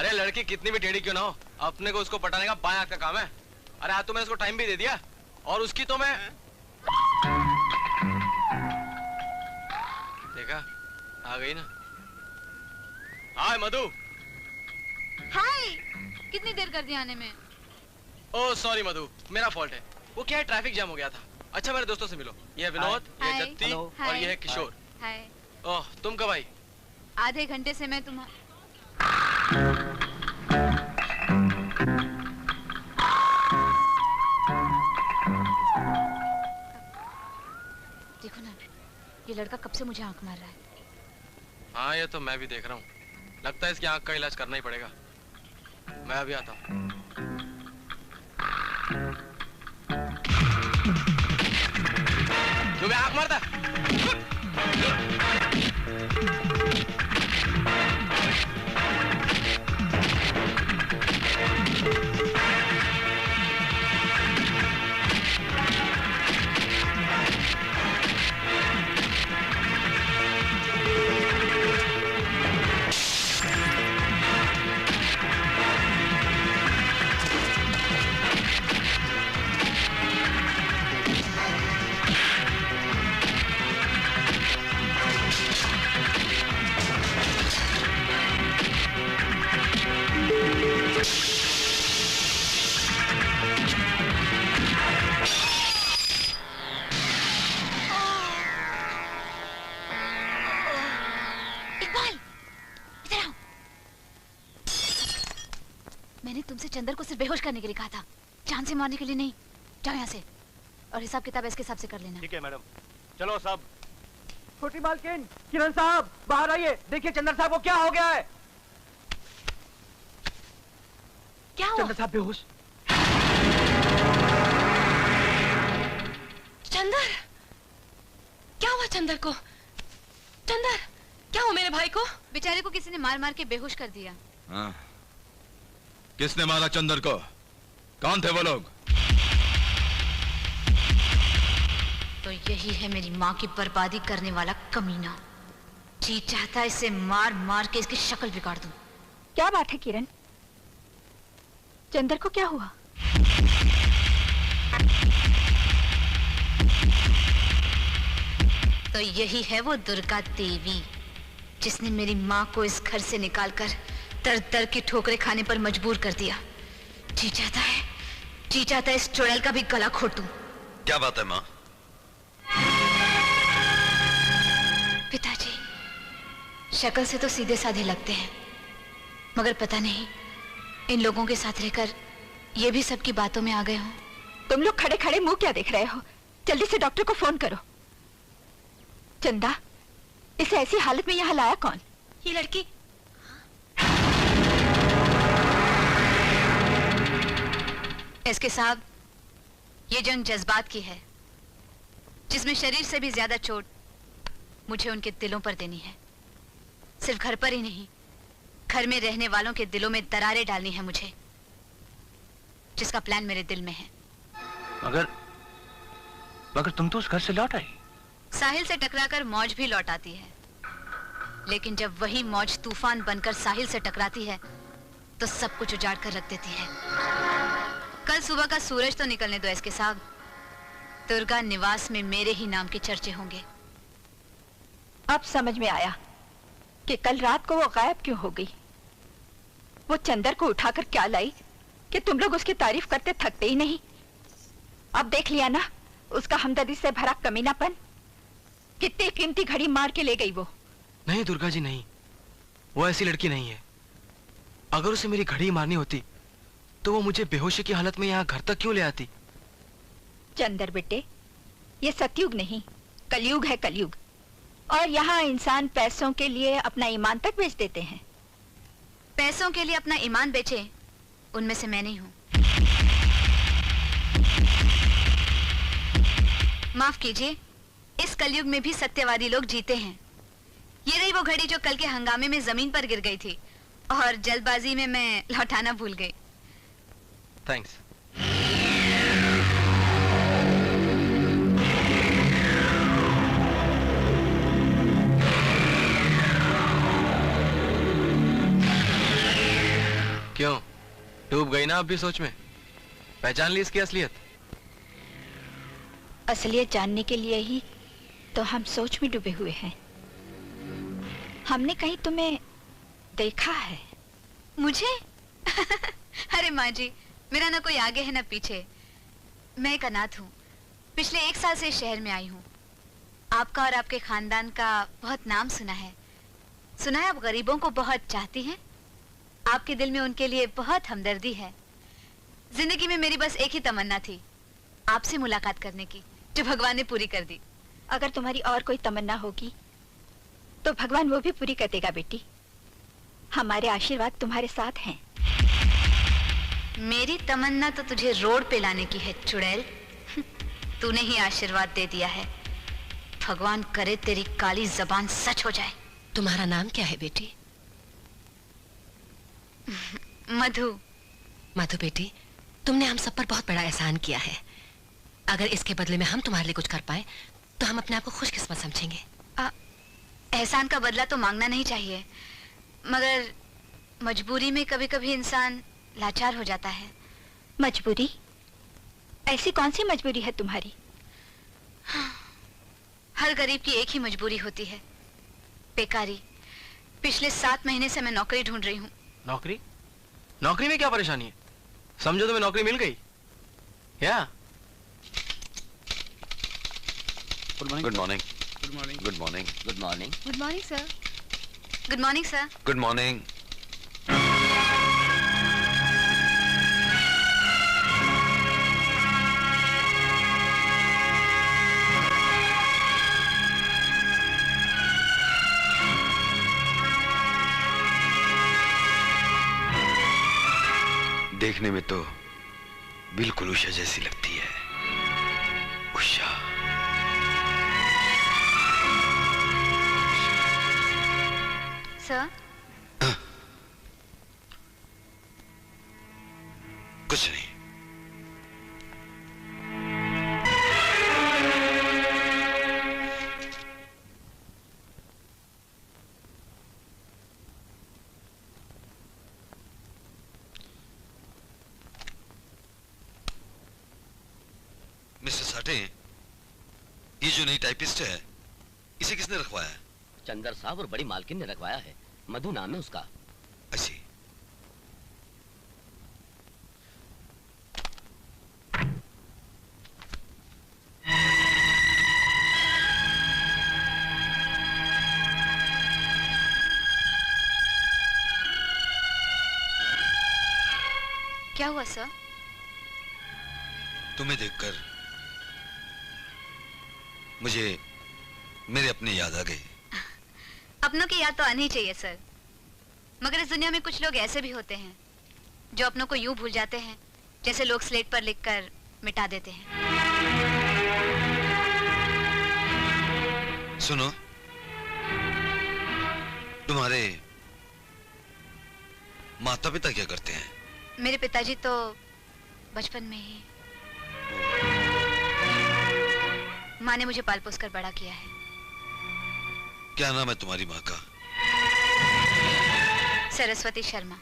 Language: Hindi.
अरे लड़की कितनी भी टेढ़ी क्यों ना हो, अपने को उसको पटाने का बाएं हाथ का काम है। अरे आज तो मैंने उसको टाइम भी दे दिया और उसकी तो मैं देखा आ गई ना। हाय मधु। हाय, कितनी देर कर दी आने में? ओह सॉरी मधु, मेरा फॉल्ट है। वो क्या है, ट्रैफिक जाम हो गया था। अच्छा मेरे दोस्तों से मिलो, ये है विनोद, ये है जत्ती और ये है किशोर। हाय। ओह तुम कब आई? आधे घंटे से मैं तुम्हारा देखो ना, ये लड़का कब से मुझे आंख मार रहा है। हाँ ये तो मैं भी देख रहा हूँ, लगता है इसकी आंख का इलाज करना ही पड़ेगा। मैं अभी आता हूँ। तुम्हें आंख मारता? तुमसे चंदर को सिर्फ बेहोश करने के लिए कहा था, जान से मारने के लिए नहीं। जाओ यहाँ से और हिसाब किताब इसके हिसाब से कर लेना। ठीक है मैडम। चलो सब। छोटी मालकिन, किरण साहब बाहर आइए, देखिए चंदर साहब को क्या हो गया है। क्या हुआ? चंदर साहब बेहोश। चंदर, क्या हुआ चंदर को? चंदर, क्या हुआ मेरे भाई को? बेचारे को किसी ने मार मार के बेहोश कर दिया। हाँ। किसने मारा चंदर को? कौन थे वो लोग? तो यही है मेरी माँ की बर्बादी करने वाला कमीना। जी चाहता है इसे मार मार के इसकी शक्ल बिगाड़ दूं। क्या बात है किरण? चंदर को क्या हुआ? तो यही है वो दुर्गा देवी जिसने मेरी माँ को इस घर से निकालकर दर दर की ठोकरें खाने पर मजबूर कर दिया। जी चाहता है इस चुड़ैल का भी गला घोट दूं। क्या बात है माँ? पिताजी, शक्ल से तो सीधे साधे लगते हैं, मगर पता नहीं इन लोगों के साथ रहकर ये भी सबकी बातों में आ गए हो। तुम लोग खड़े खड़े मुंह क्या देख रहे हो? जल्दी से डॉक्टर को फोन करो। चंदा, इसे ऐसी हालत में यहाँ लाया कौन? ये लड़की। एसके साहब, ये जंग जज्बात की है, जिसमें शरीर से भी ज्यादा चोट मुझे उनके दिलों पर देनी है। सिर्फ घर पर ही नहीं, घर में रहने वालों के दिलों में दरारें डालनी है मुझे, जिसका प्लान मेरे दिल में है। मगर तुम तो उस घर से लौट आई। साहिल से टकराकर मौज भी लौट आती है, लेकिन जब वही मौज तूफान बनकर साहिल से टकराती है तो सब कुछ उजाड़ कर रख देती है। कल सुबह का सूरज तो निकलने दो एसके साहब, दुर्गा निवास में मेरे ही नाम के चर्चे होंगे। अब समझ में आया कि कल रात को वो गायब क्यों हो गई। वो चंदर को उठाकर क्या लाई कि तुम लोग उसकी तारीफ करते थकते ही नहीं। अब देख लिया ना उसका हमदर्दी से भरा कमीनापन। कितनी कीमती घड़ी मार के ले गई वो। नहीं दुर्गा जी नहीं, वो ऐसी लड़की नहीं है। अगर उसे मेरी घड़ी मारनी होती तो वो मुझे बेहोशी की हालत में यहाँ घर तक क्यों ले आती? चंदर बेटे, ये सतयुग नहीं कलयुग है, कलयुग। और यहाँ इंसान पैसों के लिए अपना ईमान तक बेच देते हैं। पैसों के लिए अपना ईमान बेचे, उनमें से मैं नहीं हूं। माफ कीजिए, इस कलयुग में भी सत्यवादी लोग जीते हैं। ये रही वो घड़ी जो कल के हंगामे में जमीन पर गिर गई थी और जल्दबाजी में मैं लौटाना भूल गई। थैंक्स। क्यों, डूब गई ना अब भी सोच में? पहचान ली इसकी असलियत? असलियत जानने के लिए ही तो हम सोच में डूबे हुए हैं। हमने कहीं तुम्हें देखा है? मुझे? अरे माँ जी, मेरा ना कोई आगे है ना पीछे। मैं एक अनाथ हूँ। पिछले 1 साल से इस शहर में आई हूँ। आपका और आपके खानदान का बहुत नाम सुना है। सुना है आप गरीबों को बहुत चाहती हैं। आपके दिल में उनके लिए बहुत हमदर्दी है। जिंदगी में मेरी बस एक ही तमन्ना थी, आपसे मुलाकात करने की, जो भगवान ने पूरी कर दी। अगर तुम्हारी और कोई तमन्ना होगी तो भगवान वो भी पूरी कर देगा बेटी। हमारे आशीर्वाद तुम्हारे साथ हैं। मेरी तमन्ना तो तुझे रोड पे लाने की है चुड़ैल। तूने ही आशीर्वाद दे दिया है। भगवान करे तेरी काली जबान सच हो जाए। तुम्हारा नाम क्या है बेटी? मधु। मधु बेटी, तुमने हम सब पर बहुत बड़ा एहसान किया है। अगर इसके बदले में हम तुम्हारे लिए कुछ कर पाए तो हम अपने आप को खुशकिस्मत समझेंगे। एहसान का बदला तो मांगना नहीं चाहिए, मगर मजबूरी में कभी कभी इंसान लाचार हो जाता है। मजबूरी? ऐसी कौन सी मजबूरी है तुम्हारी? हर गरीब की एक ही मजबूरी होती है, बेकारी। पिछले 7 महीने से मैं नौकरी ढूंढ रही हूँ। नौकरी? नौकरी में क्या परेशानी है? समझो तुम्हें नौकरी मिल गई क्या? Good morning. Good morning. Good morning. Good morning. Good morning sir. Good morning sir. Good morning. देखने में तो बिल्कुल उषा जैसी लगती है। उषा। सर? कुछ नहीं। मिस्टर साठे, ये जो नई टाइपिस्ट है, इसे किसने रखवाया है? चंदर साहब और बड़ी मालकिन ने रखवाया है। मधु नाम है उसका। अच्छी। क्या हुआ सर? तुम्हें देखकर मुझे मेरे अपने याद आ गए। अपनों की याद तो आनी ही चाहिए सर, मगर इस दुनिया में कुछ लोग ऐसे भी होते हैं जो अपनों को यूं भूल जाते हैं जैसे लोग स्लेट पर लिखकर मिटा देते हैं। सुनो, तुम्हारे माता पिता क्या करते हैं? मेरे पिताजी तो बचपन में ही, माँ ने मुझे पाल पोस कर बड़ा किया है। क्या नाम है तुम्हारी माँ का? सरस्वती शर्मा।